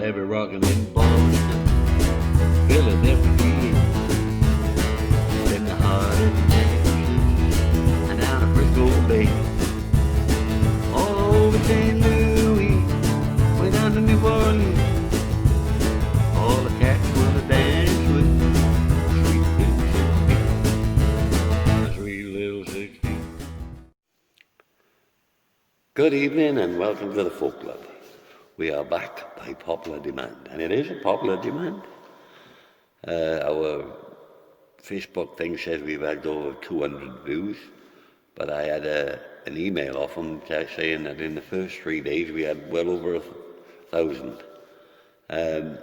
heavy rocking in Boston, Philadelphia, in the heart of Texas, and down to Frisco Bay, all over St. Louis, way down to New Orleans. All the cats wanna dance with sweet little 16. Good evening and welcome to the Folk Club. We are back by popular demand, and it is a popular demand. Our Facebook thing says we've had over 200 views, but I had an email off them saying that in the first 3 days we had well over 1,000. The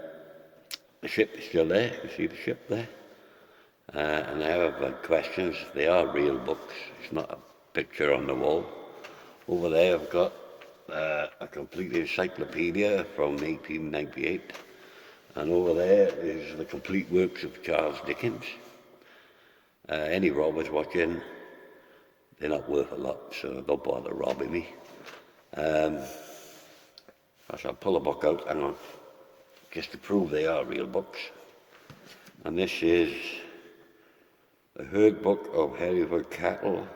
ship is still there. You see the ship there? And I have had questions. They are real books. It's not a picture on the wall. Over there I've got a complete encyclopedia from 1898. And over there is the complete works of Charles Dickens. Any robbers watching, they're not worth a lot, so don't bother robbing me. I shall pull a book out, hang on, just to prove they are real books. And this is the Herd Book of Hereford Cattle,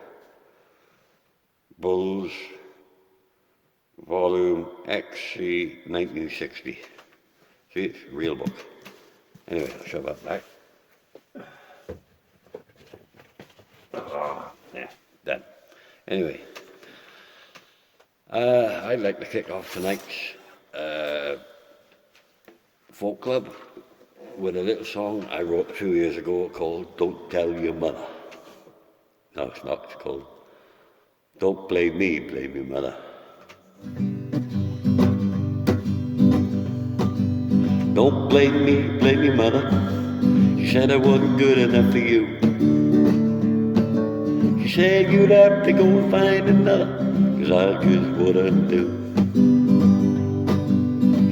Bulls, Volume XC 1960. See, it's a real book. Anyway, I'll shove that back. Yeah, done. Anyway, I'd like to kick off tonight's Folk Club with a little song I wrote a few years ago called Don't Tell Your Mother. No, it's not. It's called Don't Blame Me, Blame Your Mother. Don't blame me, blame your mother. She said I wasn't good enough for you. She said you'd have to go and find another, 'cause I just wouldn't do.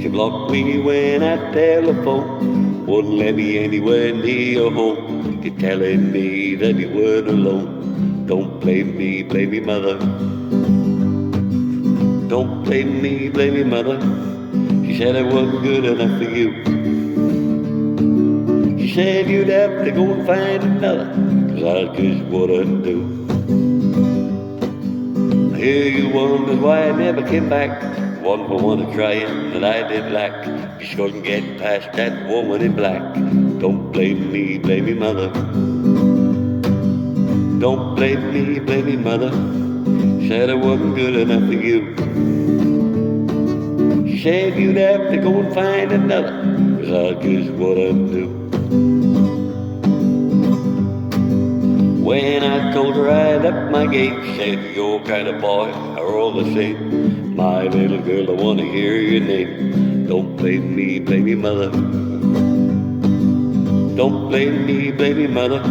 She blocked me when I telephoned, wouldn't let me anywhere near your home. You're telling me that you weren't alone. Don't blame me, blame your mother. Don't blame me, blame your mother. She said I wasn't good enough for you. She said you'd have to go and find another, 'cause I just wouldn't do. I hear you wondered why I never came back. One for one of trying that I did lack. Just couldn't get past that woman in black. Don't blame me, blame your mother. Don't blame me, blame your mother. Said I wasn't good enough for you. She said you'd have to go and find another, 'cause I just wouldn't do. When I told her I left my gate, she said your kind of boy are all the same. My little girl, I wanna hear your name. Don't blame me, blame your mother. Don't blame me, blame your mother.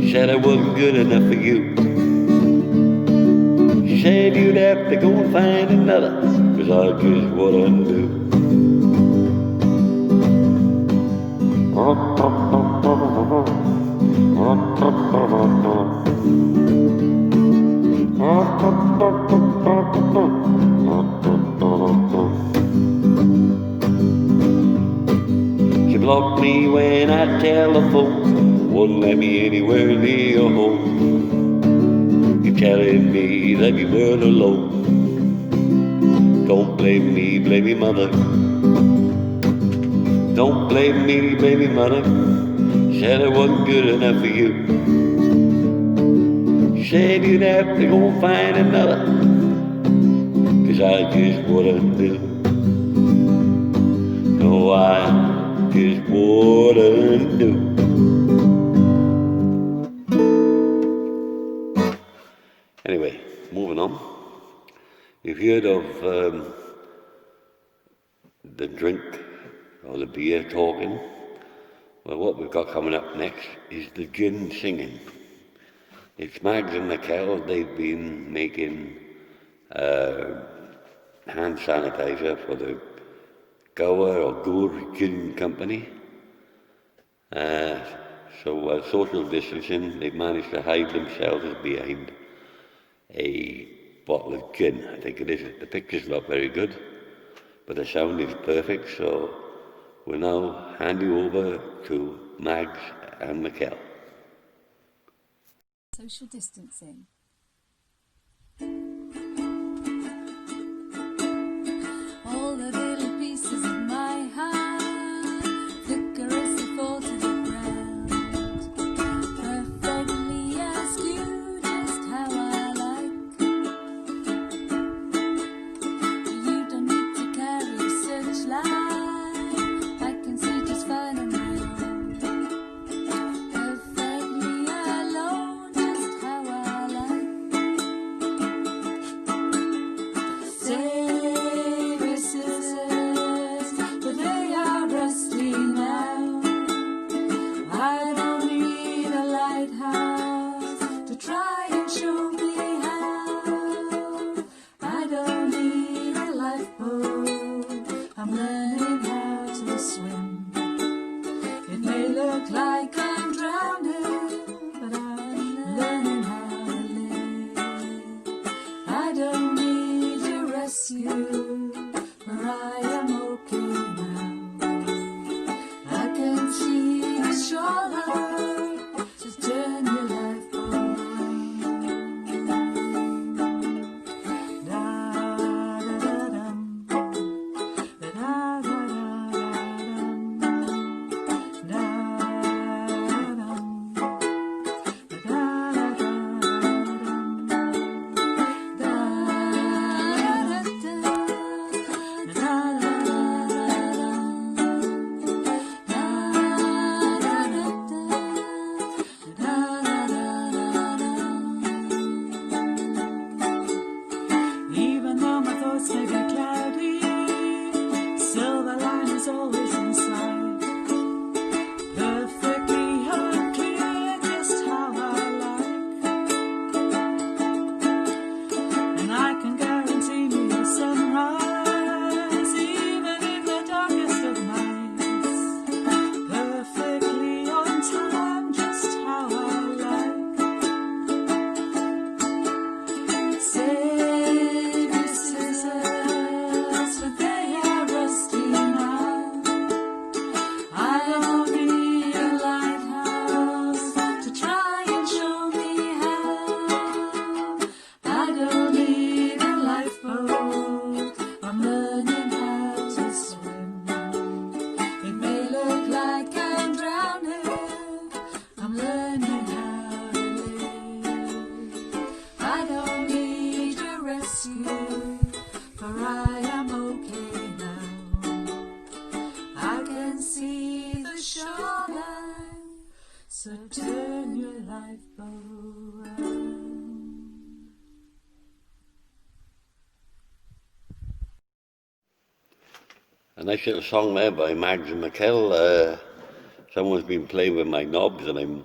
She said I wasn't good enough for you. She said you'd have to go and find another, 'cause I just wouldn't do. She blocked me when I telephoned, wouldn't let me anywhere near your home. You're telling me that you weren't alone. Don't blame me, blame your mother. Don't blame me, blame your mother. Said I wasn't good enough for you. She said you'd have to go and find another, 'cause I just wouldn't do. No, I just wouldn't do. Anyway, moving on. You've heard of the drink or the beer talking. Well, what we've got coming up next is the gin singing. It's Mags and the Kettle. They've been making hand sanitizer for the Gower or Gour Gin Company. So while social distancing, they've managed to hide themselves behind a bottle of gin, I think it is. The pictures look very good. but the sound is perfect, so we'll now hand you over to Mags and Mikel. Social distancing. All the little pieces of my heart flicker as they fall to the ground. Perfectly ask you just how I like. You don't need to carry a searchlight. I can see just fine on my own. Perfectly alone, just how I like. Save scissors, but they are rusty now. I don't need a lighthouse to try and show me how. I don't need a lifeboat, I'm learning how to swim. It may look like I'm drowning, but I'm learning how to live. I don't need a rescue, for I am okay now. I can see the shoreline, just turn your life around. Da da da dum, da da da da dum, da dum, da da da Even though my thoughts may be cloudy, silver line is always in sight. Perfectly unclear just how I like. And I can guarantee me a sunrise, even in the darkest of nights. Perfectly on time, just how I like. Save your scissors, but they are rusty now. I don't need a lighthouse to try and show me how. I don't need a lifeboat, I'm learning how to swim. It may look like I'm drowning, I'm learning how to live. I don't need a rescue, for I am okay now. I can see the shoreline, so turn your lifeboat around. A nice little song there by Mags and Mikel. Someone's been playing with my knobs and I'm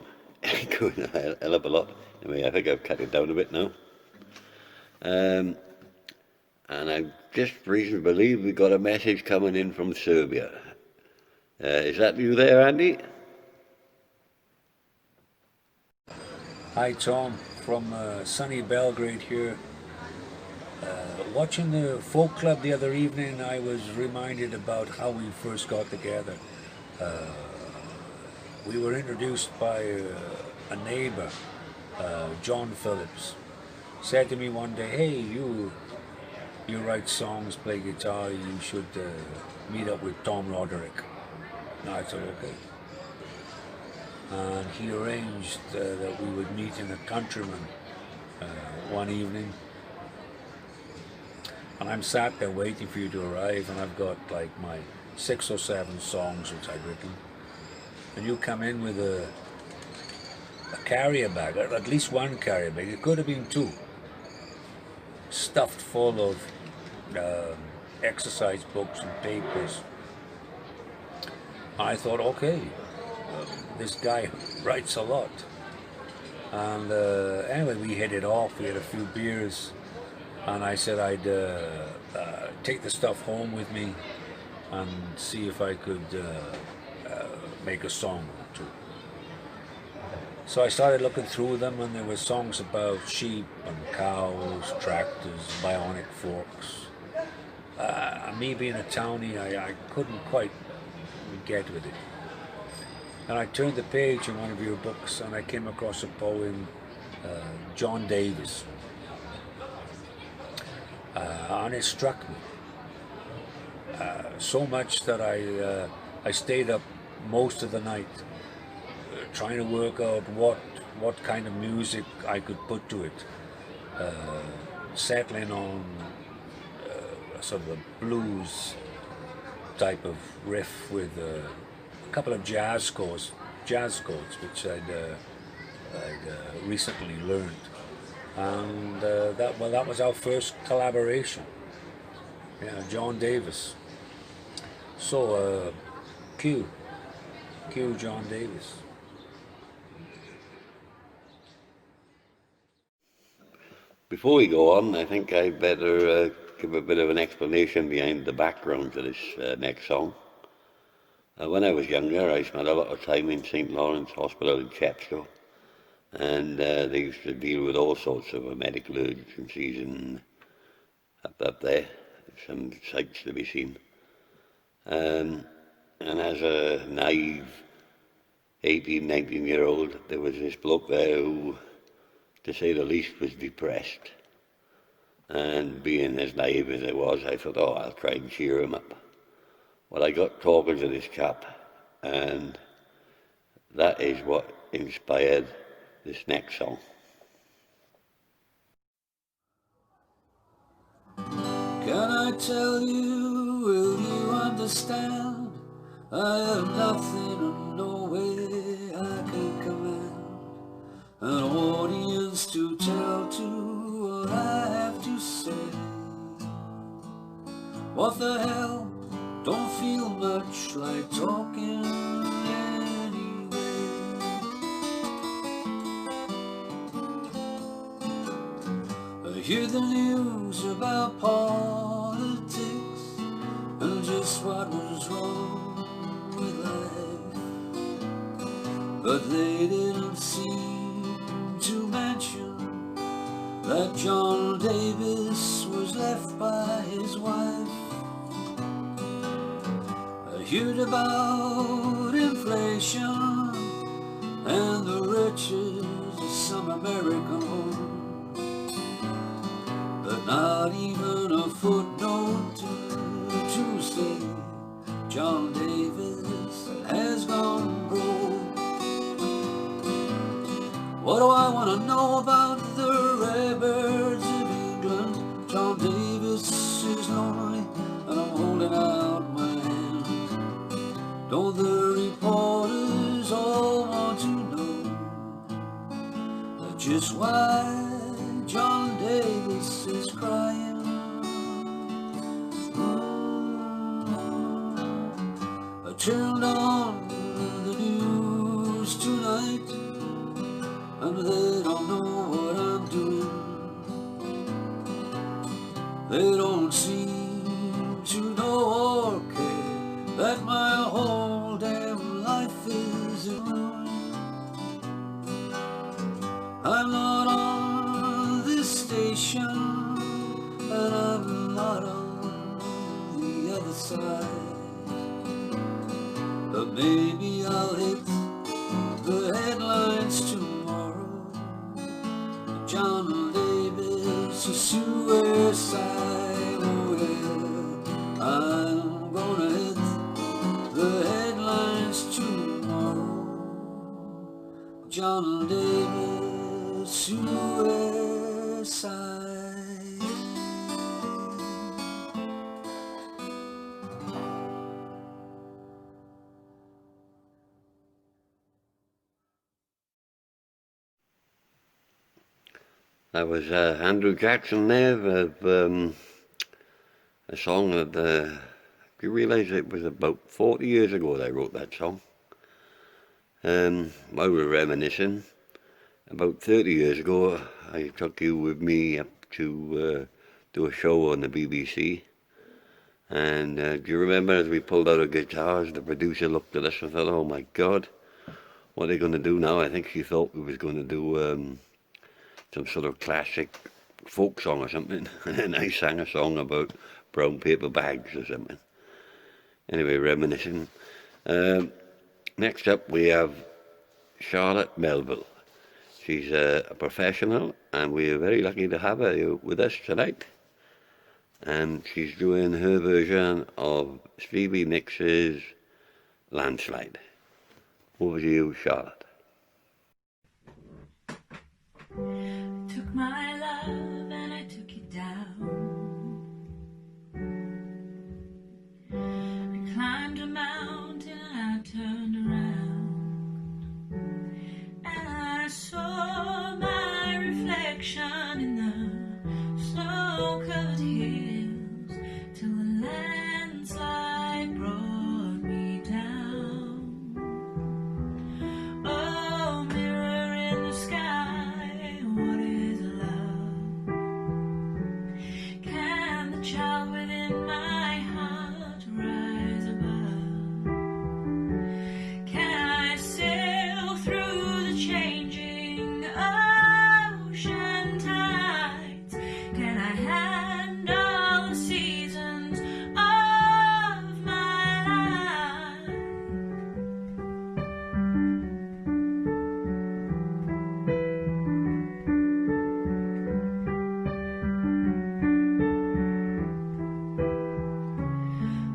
going a hell of a lot. Anyway, I think I've cut it down a bit now. And I just reason to believe we got a message coming in from Serbia. Is that you there, Andy? Hi Tom, from sunny Belgrade here. Watching the folk club the other evening, I was reminded about how we first got together. We were introduced by a neighbor, John Phillips. Said to me one day, hey, you write songs, play guitar, you should meet up with Tom Roderick. And I said, okay. And he arranged that we would meet in a Countryman one evening. And I'm sat there waiting for you to arrive, and I've got like my 6 or 7 songs which I've written. And you come in with a carrier bag, or at least one carrier bag, it could have been 2, stuffed full of exercise books and papers. I thought, okay, this guy writes a lot. And anyway, we hit it off, we had a few beers, and I said I'd take the stuff home with me and see if I could make a song or 2. So I started looking through them, and there were songs about sheep and cows, tractors, bionic forks. And me being a townie, I couldn't quite get with it. And I turned the page in one of your books and I came across a poem, John Davis. And it struck me so much that I stayed up most of the night trying to work out what kind of music I could put to it, settling on sort of a blues type of riff with a couple of jazz chords, which I'd recently learned, and that was our first collaboration. Yeah, John Davis. So, Q John Davis. Before we go on, I think I better give a bit of an explanation behind the background to this next song. When I was younger, I spent a lot of time in St. Lawrence Hospital in Chepstow, and they used to deal with all sorts of medical emergencies and up there, some sights to be seen. And as a naive 18, 19-year-old, there was this bloke there who, to say the least, was depressed. And being as naive as I was, I thought, oh, I'll try and cheer him up. Well, I got talking to this chap, and that is what inspired this next song. Can I tell you, will you understand? I have nothing and no way I can command an audience to tell to what I have to say. What the hell, don't feel much like talking anyway. I hear the news about politics and just what was wrong with life, but they didn't seem to mention that John Davis was left by his wife. I heard about inflation and the riches of some American home, but not even a footnote to say John Davis has gone broke. What do I want to know about the Redbirds of England? John Davis is lonely and I'm holding out my hand. Don't the reporters all want to know just why John Davis is crying? I turned on the news tonight and they don't know what I'm doing. They don't seem to know or care that my whole damn life is in ruin. I'm not on this station and I'm not on the other side, but maybe I'll hit the headlines tomorrow. John Davis is suicide. Oh yeah, I'm gonna hit the headlines tomorrow. John Davis suicide. That was Andrew Jackson there with a song that, you realise it was about 40 years ago that I wrote that song. While we were reminiscing, about 30 years ago I took you with me up to do a show on the BBC. And do you remember as we pulled out our guitars, the producer looked at us and thought, oh my God, what are they going to do now? I think she thought we was going to do some sort of classic folk song or something. And I sang a song about brown paper bags or something. Anyway, reminiscing. Next up we have Charlotte Melville. She's a professional, and we're very lucky to have her with us tonight. And she's doing her version of Stevie Nicks' Landslide. Over to you, Charlotte. Took my love and I took it down. I climbed a mountain and I turned around, and I saw my reflection in the snow-covered hills till the landslide brought me down. Oh, mirror in the sky, what is love? Can the child within my heart rise above? Can I sail through the changing ocean tides? Can I handle the seasons of my life?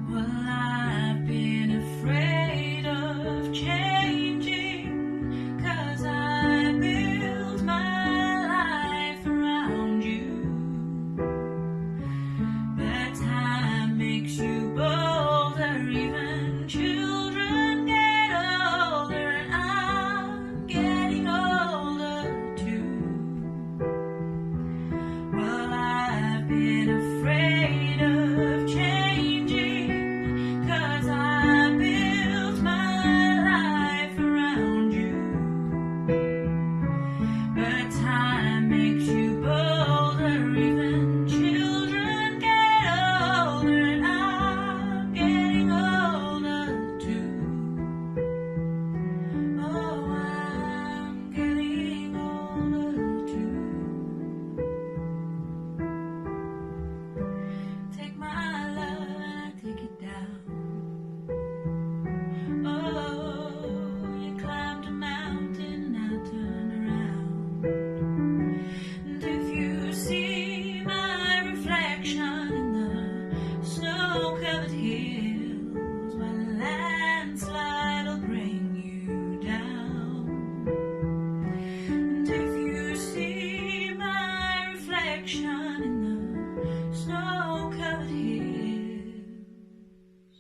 Well, I've been afraid of changing, 'cause I built my life around you. But time makes you bolder, even children get older, and I'm getting older too. Well, I've been afraid of changing, 'cause I built my life around you. But time makes you bolder, even children get older, and I'm getting older too. Oh, I'm getting older too. Take my love and I take it down. Oh, you climbed a mountain and I turned around. And if you see my reflection in the snow-covered hills, well, a landslide will bring you down. And if you see my reflection in the snow-covered hills,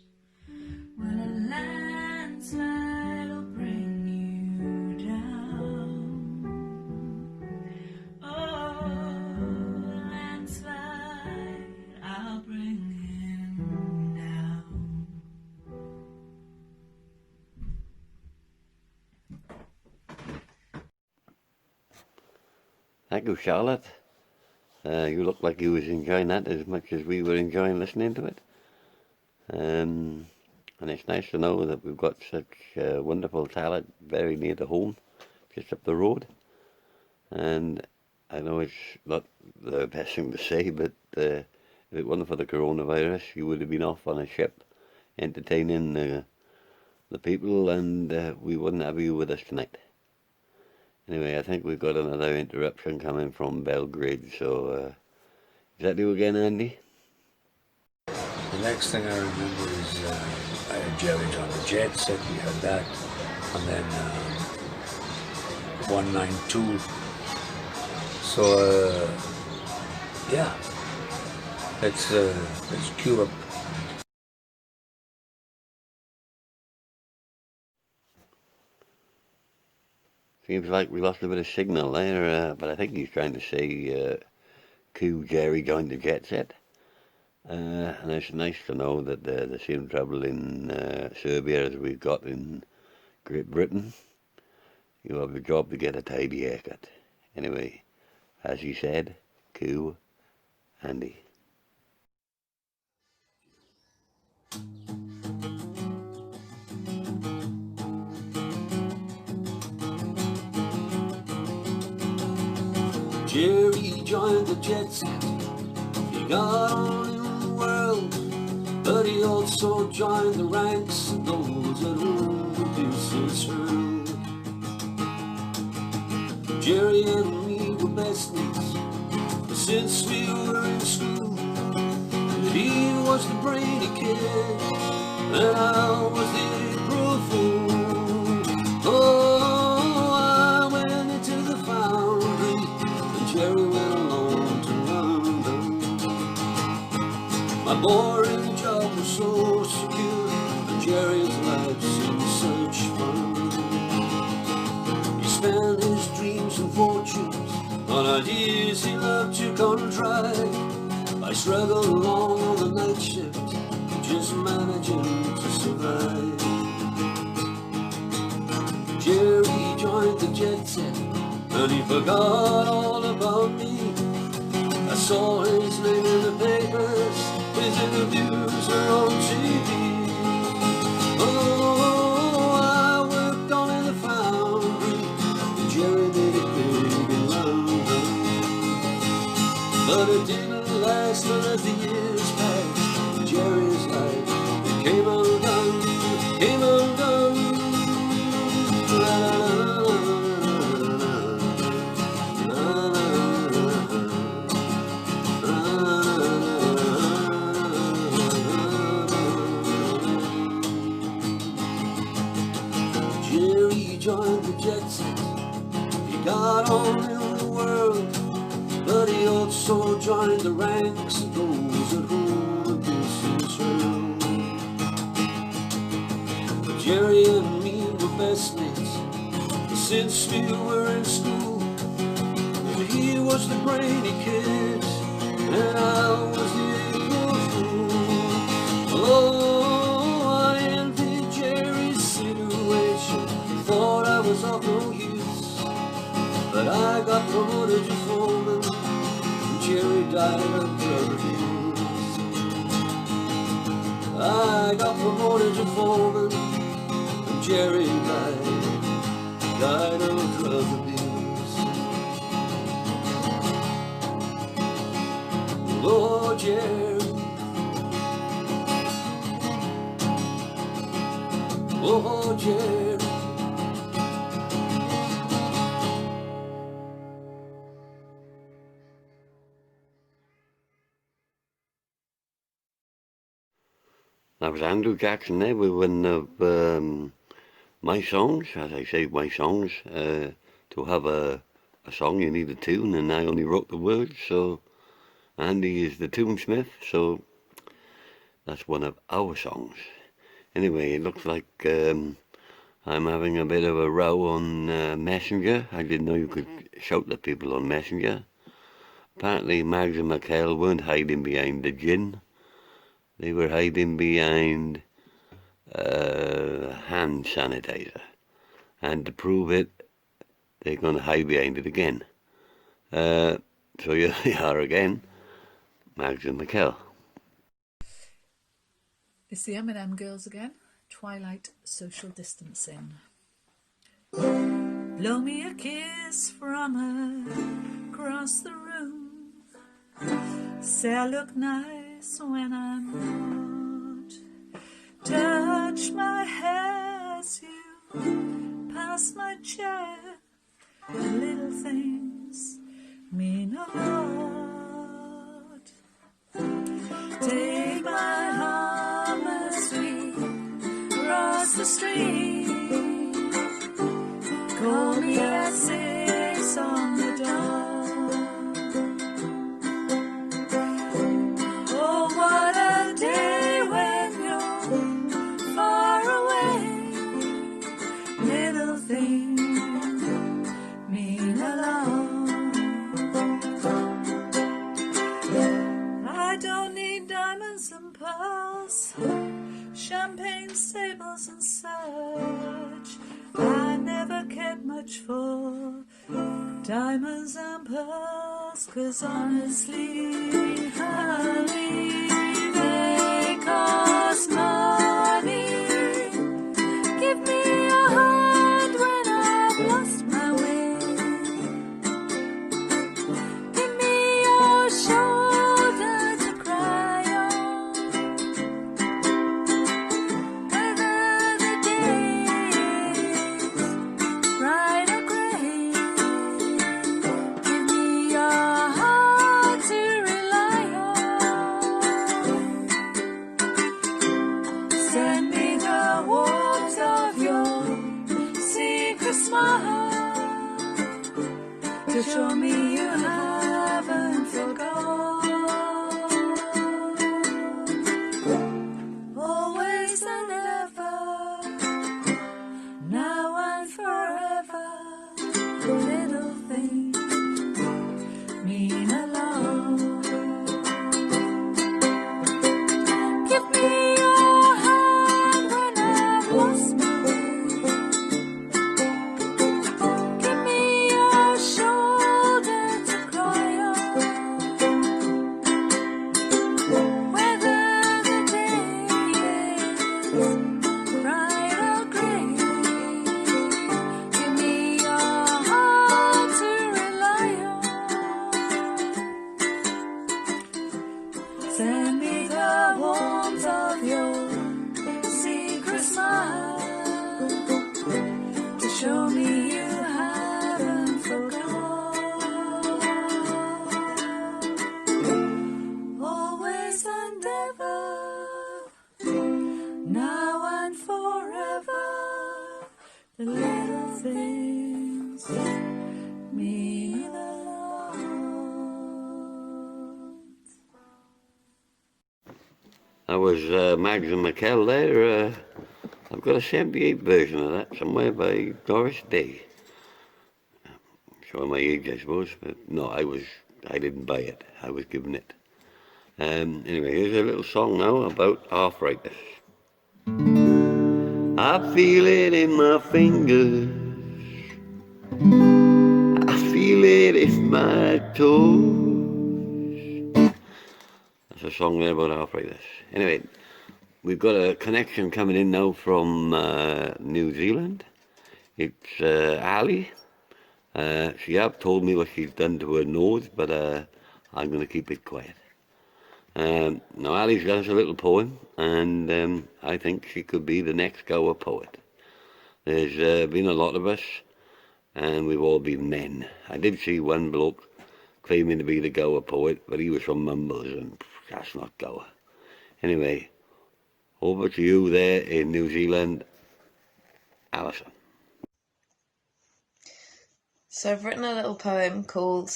well, a landslide will bring you down. Oh, a landslide, I'll bring him down. Thank you, Charlotte. You look like you was enjoying that as much as we were enjoying listening to it. And it's nice to know that we've got such wonderful talent very near to home, just up the road. And I know it's not the best thing to say, but if it wasn't for the coronavirus, you would have been off on a ship entertaining the people, and we wouldn't have you with us tonight. Anyway, I think we've got another interruption coming from Belgrade, so is that you again, Andy? The next thing I remember is I had Jerry John the Jet set, we had that, and then 192. So yeah, let's cue up. Seems like we lost a bit of signal there, but I think he's trying to say cue Jerry joined the jet set. And it's nice to know that the same trouble in Serbia as we've got in Great Britain. You have a job to get a tidy haircut. Anyway, as he said, cue Andy. Jerry joined the jet set. He got on in the world world, but he also joined the ranks of those at whom abuse is hurled. Jerry and me were best mates since we were in school. He was the brainy kid, and I was the April fool. Oh, I went into the foundry, and Jerry went alone to London. My boring job was so secure, and Jerry's life seemed such fun. He spent his dreams and fortunes on ideas he loved to contrive. I struggled along on the night shift, just managing to survive. Jerry joined the jet set, and he forgot all about me. I saw his name in the papers, his interviews were on TV. Oh, I worked on in the foundry, and Jerry made it big in London. But it didn't last, and as the years passed, Jerry's life came undone, came undone. La, la, Jerry joined the jet set, he got on in the world, but he also joined the ranks of those at whom abuse is hurled. Jerry and me were best mates since we were in school. He was the brainy kid, and I was the April fool. Oh, I envied Jerry's situation, thought I was of no use, but I got promoted to foreman. Jerry died of drug abuse. I got promoted to foreman, and Jerry died of drug abuse. Oh, Jerry, oh, Jerry. That was Andrew Jackson there with one of my songs. As I say, my songs. To have a song, you need a tune, and I only wrote the words, so Andy is the tunesmith, so that's one of our songs. Anyway, it looks like I'm having a bit of a row on Messenger. I didn't know you could shout at people on Messenger. Apparently, Mags and McHale weren't hiding behind the gin. They were hiding behind hand sanitizer. And to prove it, they're going to hide behind it again. So here they are again, Mags and McHale. It's the M&M girls again. Twilight Social Distancing. Blow me a kiss from across the room. Say I look nice when I'm not. Touch my hair as you pass my chair. Little things mean a lot. Take my arm as we cross the street. Call me at 6 on the dot. Oh, what a day when you're far away. Little things mean a lot. I don't need diamonds and pearls, champagne, sables and such. I never cared much for diamonds and pearls, 'cause honestly, honey, they cost money. Give me a hand when I've lost my way. Give me your shoulder to cry on. the little things mean a lot. That was Mags and McKell there. I've got a 78 version of that somewhere by Doris Day. Showing my age, I suppose, but no, I didn't buy it. I was given it. Anyway, here's a little song now about arthritis. I feel it in my fingers. I feel it in my toes. That's a song there about arthritis. Anyway, we've got a connection coming in now from New Zealand. It's Ali. She have told me what she's done to her nose, but I'm going to keep it quiet. Now Ali's got us a little poem, and I think she could be the next Gower poet. There's been a lot of us, and we've all been men. I did see one bloke claiming to be the Gower poet, but he was from Mumbles, and that's not Gower. Anyway, over to you there in New Zealand, Alison. So I've written a little poem called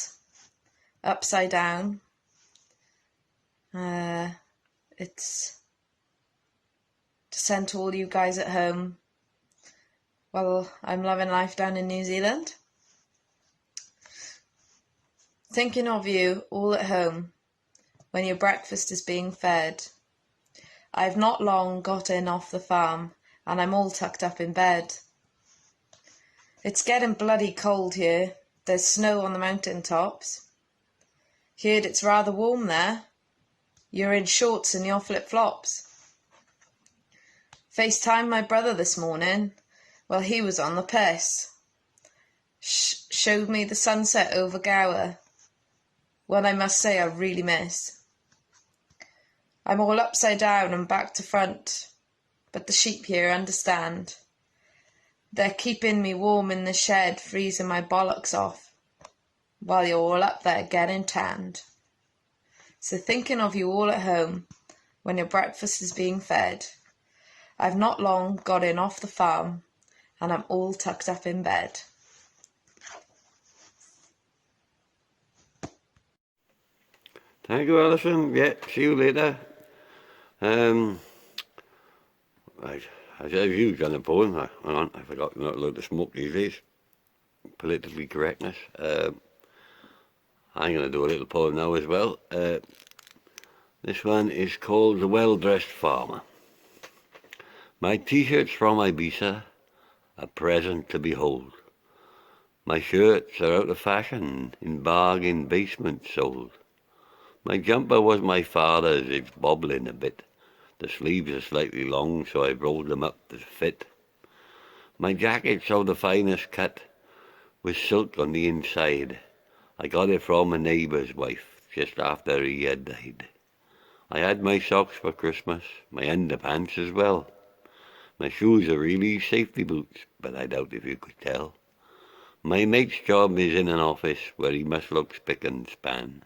Upside Down. It's to send to all you guys at home while I'm loving life down in New Zealand. Thinking of you all at home when your breakfast is being fed. I've not long got in off the farm and I'm all tucked up in bed. It's getting bloody cold here. There's snow on the mountain tops. Heard it's rather warm there. You're in shorts and your flip-flops. FaceTimed my brother this morning. Well, he was on the piss. Showed me the sunset over Gower. One I must say I really miss. I'm all upside down and back to front, but the sheep here understand. They're keeping me warm in the shed, freezing my bollocks off, while you're all up there getting tanned. So thinking of you all at home, when your breakfast is being fed, I've not long got in off the farm, and I'm all tucked up in bed. Thank you, Alison. Yeah, see you later. Right, as you've done a poem. Hang on, I forgot you're not allowed to smoke these days. Politically correctness. I'm going to do a little poem now as well. This one is called The Well-Dressed Farmer. My t-shirts from Ibiza, a present to behold. My shirts are out of fashion, in bargain basement sold. My jumper was my father's, it's bobbling a bit. The sleeves are slightly long, so I've rolled them up to fit. My jacket's of the finest cut, with silk on the inside. I got it from a neighbour's wife, just after he had died. I had my socks for Christmas, my underpants as well. My shoes are really safety boots, but I doubt if you could tell. My mate's job is in an office where he must look spick and span.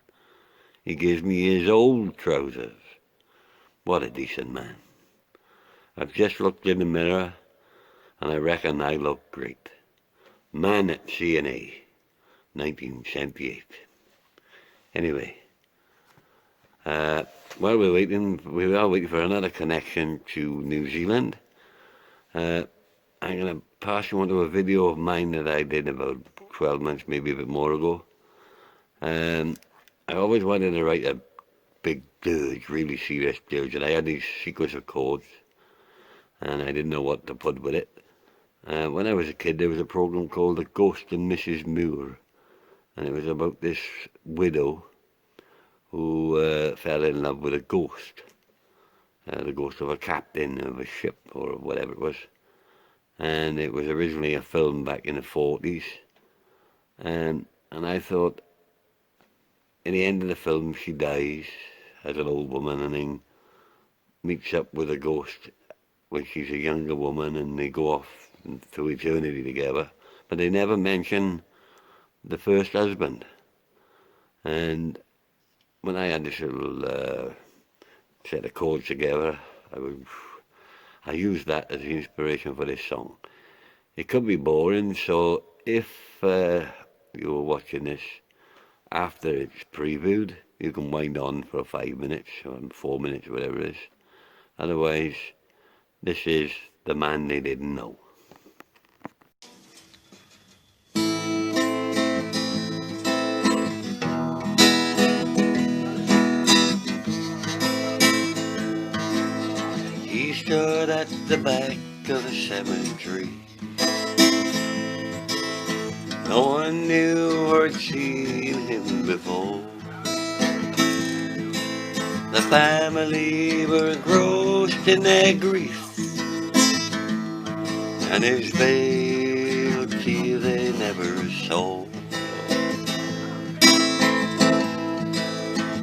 He gives me his old trousers. What a decent man. I've just looked in the mirror, and I reckon I look great. Man at CNA, 1978. Anyway, while we are waiting for another connection to New Zealand. I'm going to pass you on to a video of mine that I did about 12 months, maybe a bit more ago. I always wanted to write a big dirge, really serious dirge, and I had these sequence of chords, and I didn't know what to put with it. When I was a kid, there was a program called The Ghost and Mrs. Muir, and it was about this widow who fell in love with a ghost, the ghost of a captain of a ship or whatever it was. And it was originally a film back in the 40s, and I thought, in the end of the film, she dies as an old woman and then meets up with a ghost when she's a younger woman, and they go off to eternity together. But they never mention the first husband. And when I had this little set of chords together, I used that as the inspiration for this song. it could be boring. So if you were watching this after it's previewed, you can wind on for 5 minutes or 4 minutes, whatever it is. Otherwise, this is The Man They Didn't Know. He stood at the back of the cemetery. No one knew or had seen him before. The family were engrossed in their grief, and his veiled teeth they never saw.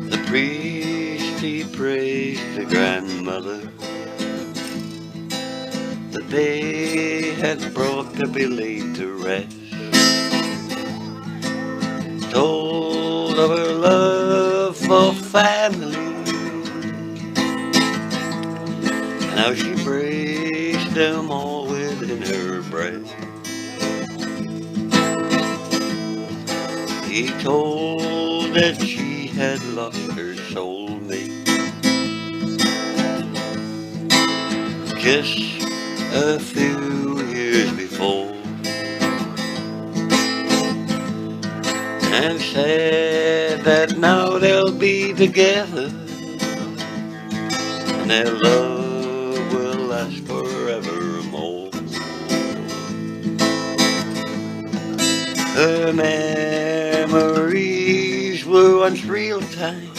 The priest he praised the grandmother that they had brought to be laid to rest. Told of her love for family, and how she braced them all within her breast. He told that she had lost her soulmate just a few years before, and said that now they'll be together and their love will last forevermore. Her memories were once real time,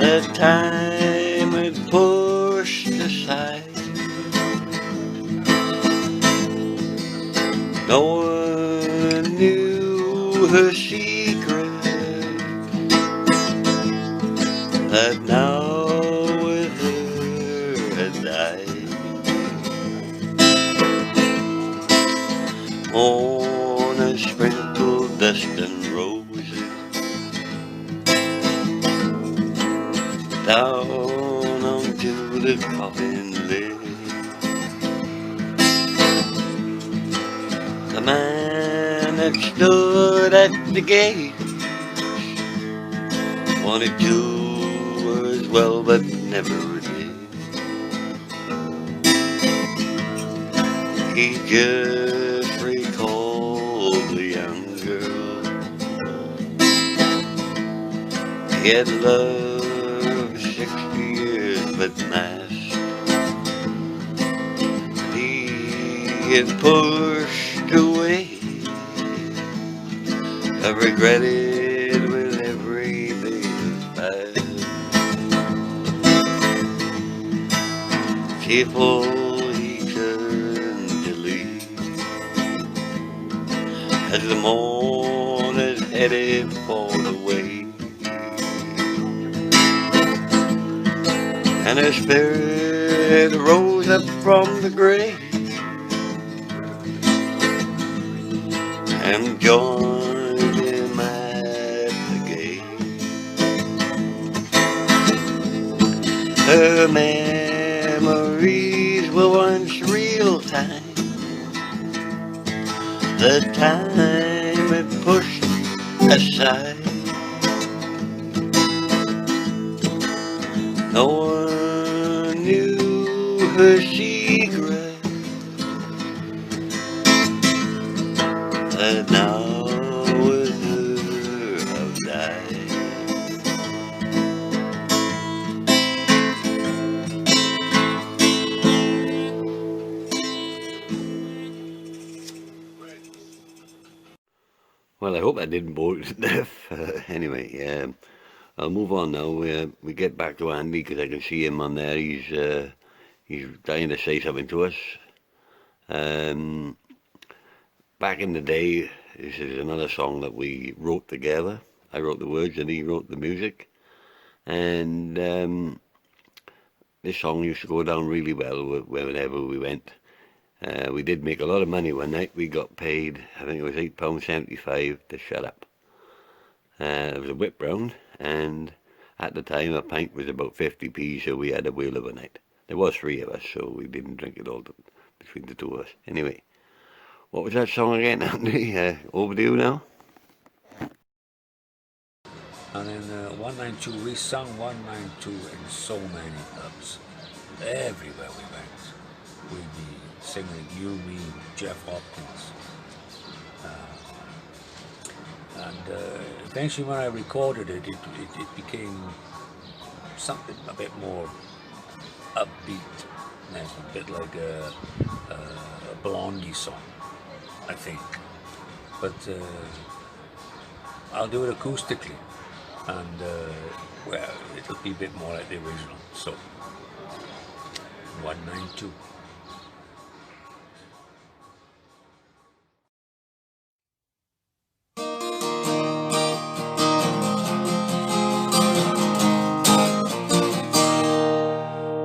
that time had pushed aside. No one knew her secret, that now with her had died. On a sprinkled dust and roses, down onto the coffin lid. The man that stood at the gate wanted to as well, but never did. He just recalled the young girl he had loved 60 years but masked. He had pushed away, I regretted with every day that passed. Tearful he turned to leave as the mourners headed for the way, and her spirit rose up from the grave and joined him at the gate. Her memories were once real time, the time had pushed aside. No one knew her secret, that now with her have died. Well, I hope I didn't bore you to death. Anyway, I'll move on now. We get back to Andy because I can see him on there. He's trying to say something to us. Back in the day, this is another song that we wrote together. I wrote the words and he wrote the music. And this song used to go down really well whenever we went. We did make a lot of money one night. We got paid, I think it was £8.75 to shut up. It was a whip round, and at the time a pint was about 50p, so we had a whale of a night. There was 3 of us, so we didn't drink it all between the two of us. Anyway, what was that song again, Andy? Over to you now. And in 192, we sung 192 in so many pubs. Everywhere we went, we'd be singing You, Me, Jeff Hopkins. And eventually when I recorded it, it became something a bit more upbeat. It's a bit like a Blondie song, I think. But I'll do it acoustically, and well, it'll be a bit more like the original. So 192.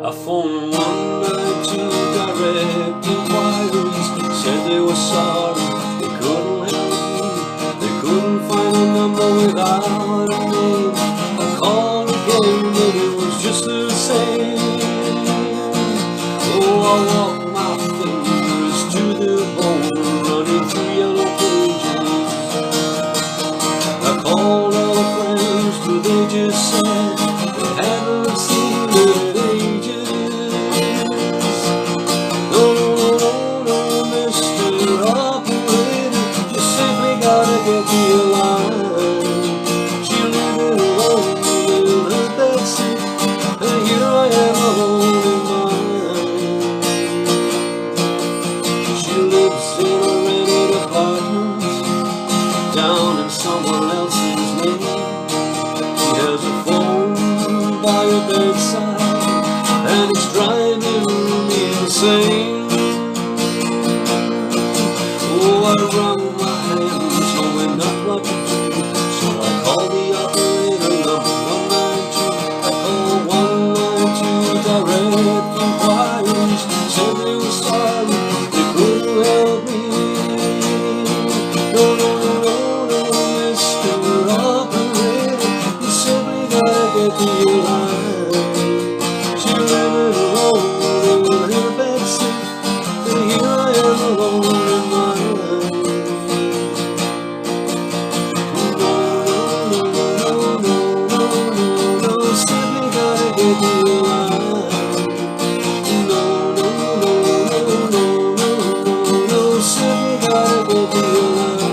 I phoned 192 direct inquiries, said they were sorry, they couldn't help me, they couldn't find a number without a name. I called again, but it was just the same. Oh, I walked my fingers to the bone, running through yellow pages. I called all the friends, but they just said they hadn't seen it in ages. No, Mr. Operator, you simply gotta get me a line. She lived alone in her bedsit, and here I am alone in mine. She lives in a rented apartment down in someone else's name. She has a phone by her bedside, and it's driving me insane. Oh, I wrung my hands, knowing not what to do, so I called the operator number 192. I called 192 direct inquiries, said they were sorry, they couldn't help me. No, Mr. Operator, you simply gotta get me a line. She lived alone in her bedsit, and here I am alone in mine. No, simply gotta get me a line. No, simply gotta get me a line.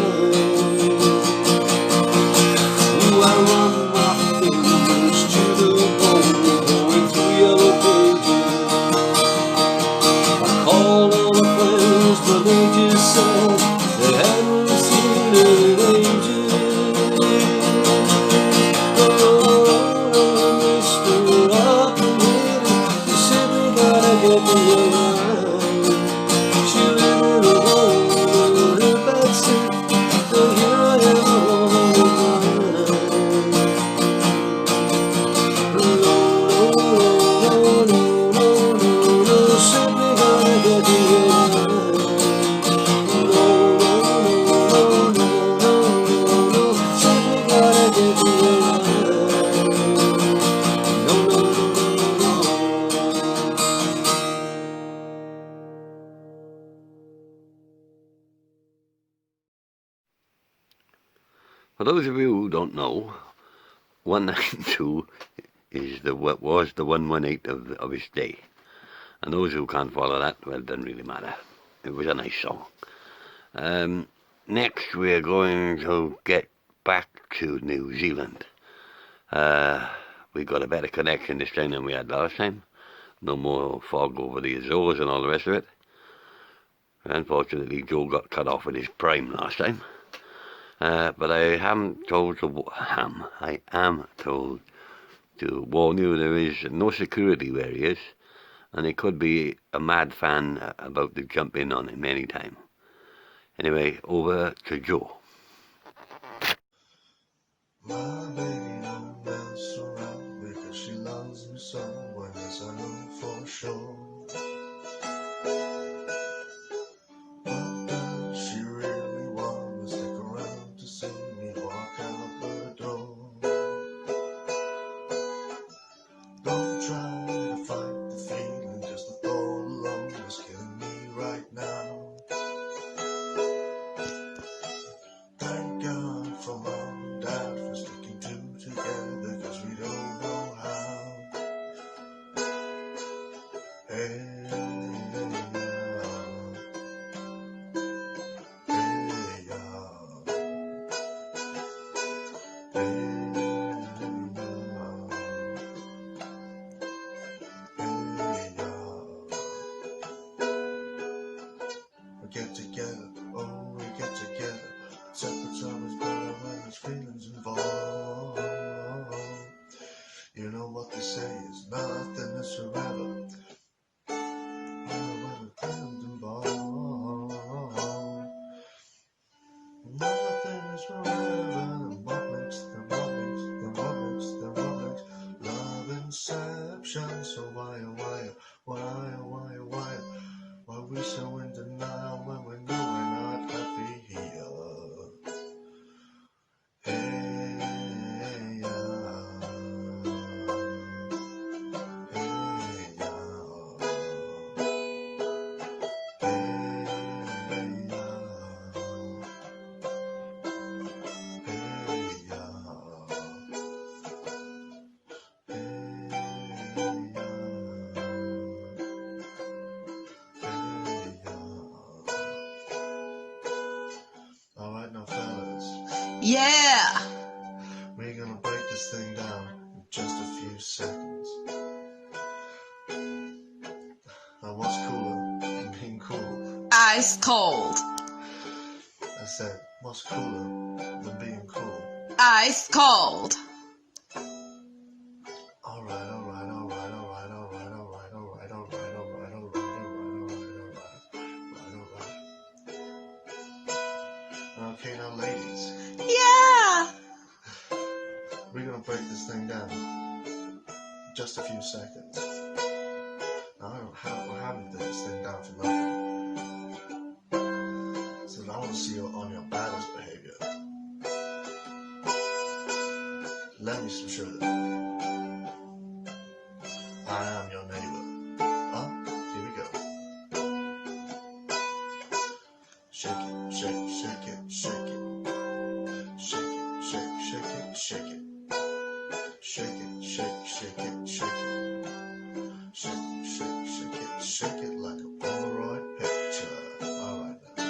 Ooh, I run my fingers to the bone, going through yellow pages. I called all the friends, but they just said they hadn't seen it in ages. No, Mr. Operator, you simply gotta get me a line. She lived alone in her bedsit, and here I am alone in mine. No, simply gotta get me a line. No, simply gotta get me a line. No. For those of you who don't know, 192 is was the 118 of his day. And those who can't follow that, well, it doesn't really matter. It was a nice song. Next, we're going to get back to New Zealand. We got a better connection this time than we had last time. No more fog over the Azores and all the rest of it. Unfortunately, Joe got cut off in his prime last time. But I am told to warn you there is no security where he is, and it could be a mad fan about to jump in on him any time. Anyway, over to Joe. My baby don't mess around because she loves me so, well, yes, I know for sure. What does she really want? To stick around to see me walk out the door. Don't try to fight the feeling, just the thought alone is killing me right Hey, we get together, oh, we get together. Separate's always better when there's feelings involved. You know what they say is nothing is forever. When there's feelings involved, nothing is forever. Then what makes love inception? So why we so in denial when we know we're not happy here? Hey, yeah. Hey, yeah. Hey, Alright now fellas, Yeah! we're gonna break this thing down in just a few seconds. Now what's cooler than being cool? Ice cold. I said, what's cooler than being cool? Ice cold. Alright. Okay now ladies, Yeah! we're gonna break this thing down in just a few seconds. Now we're having to take this thing down for nothing. So I want to see you on your baddest behavior. Let me some sugar. I am your neighbor. Here we go. Shake it, shake it, shake it, shake it. Shake it, shake it, shake it. Shake it, shake it, shake it. Shake it like a Polaroid picture. Alright now.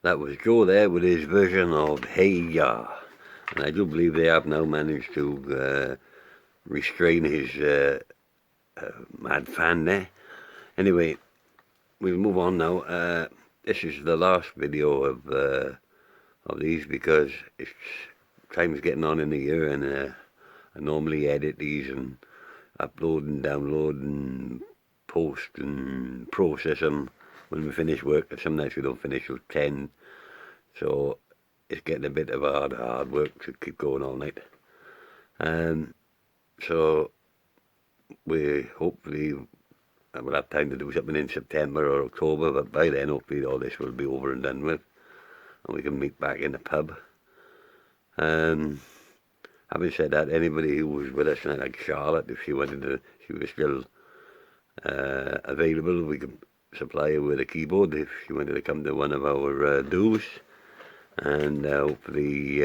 That was Joe there with his version of Hey Ya. And I do believe they have now managed to restrain his mad fan there. Anyway, we'll move on now. This is the last video of these because it's time's getting on in the year, and I normally edit these and upload and download and post and process them when we finish work. And sometimes we don't finish till 10, so it's getting a bit of hard work to keep going all night. So we hopefully we'll have time to do something in September or October, but by then hopefully all this will be over and done with, and we can meet back in the pub. Having said that, anybody who was with us tonight, like Charlotte, if she was still available, we could supply her with a keyboard if she wanted to come to one of our do's. And hopefully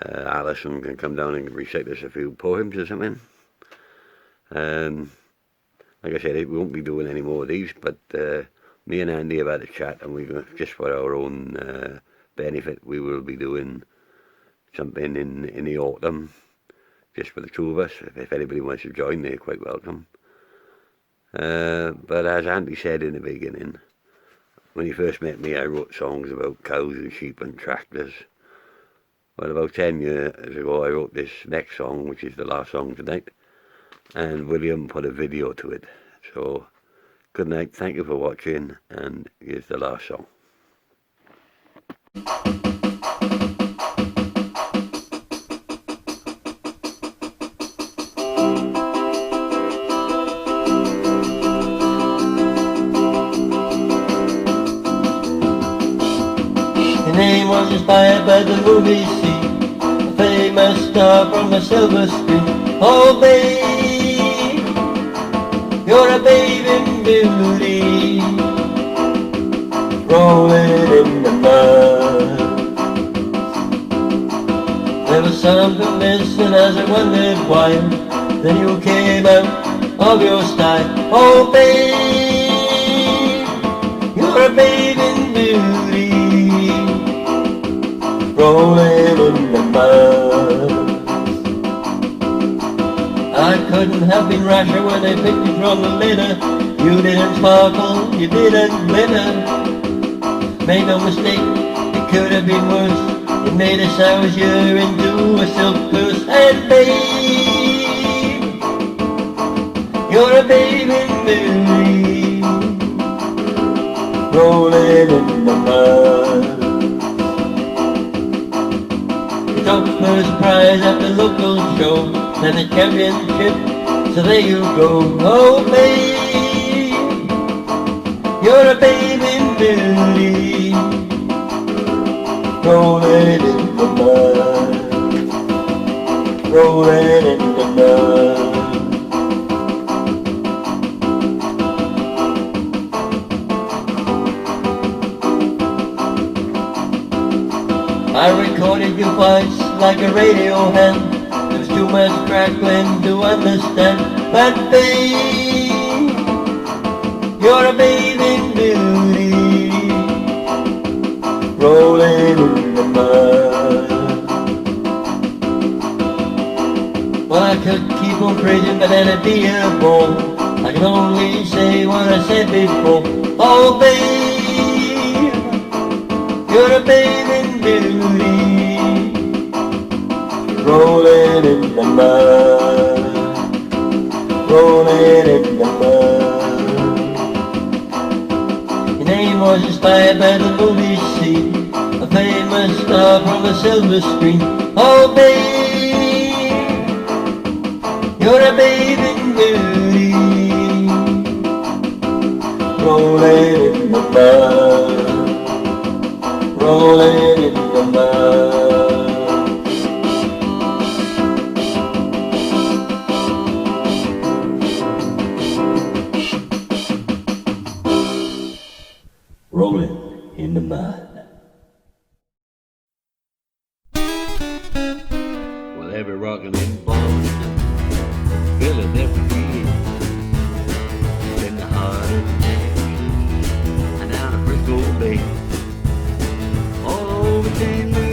Alison can come down and recite us a few poems or something. Like I said, we won't be doing any more of these, but me and Andy have had a chat, and just for our own benefit, we will be doing something in the autumn, just for the two of us. If anybody wants to join, they're quite welcome. But as Andy said in the beginning, when he first met me, I wrote songs about cows and sheep and tractors. Well, about 10 years ago, I wrote this next song, which is the last song tonight, and William put a video to it. So, good night, thank you for watching, and here's the last song. Your name was inspired by the movie scene, a famous star from the silver screen. Oh babe, you're a bathing beauty, rolling in the mud. There was something missing as I wondered why. Then you came out of your style. Oh babe, you're a bathing beauty, rolling in the mud. I couldn't have been rasher when they picked you from the litter. You didn't sparkle, you didn't glitter. Made no mistake, it could have been worse. You made a sour year into a silk purse. And babe, you're a bathing beauty, rolling in the mud. You took first prize at the local show, then the championship, so there you go. Oh babe, you're a bathing beauty, rolling in the mud, rolling in the mud. I recorded your voice like a radio hand. There's too much crackling to understand. But babe, you're a bathing beauty, rolling in the mud. Well, I could keep on praising, but then it'd be a bore. I can only say what I said before. Oh babe, you're a bathing beauty, rolling in the mud, rolling in the mud. Your name was inspired by the movie scene, a famous star from the silver screen. Oh babe, you're a bathing beauty, rolling in the mud, rolling in the mud. Rolling in the mud. Well, every rockin' in Boston, feel it every beat. In the heart of Texas, and down to Frisco Bay, all over St. Louis.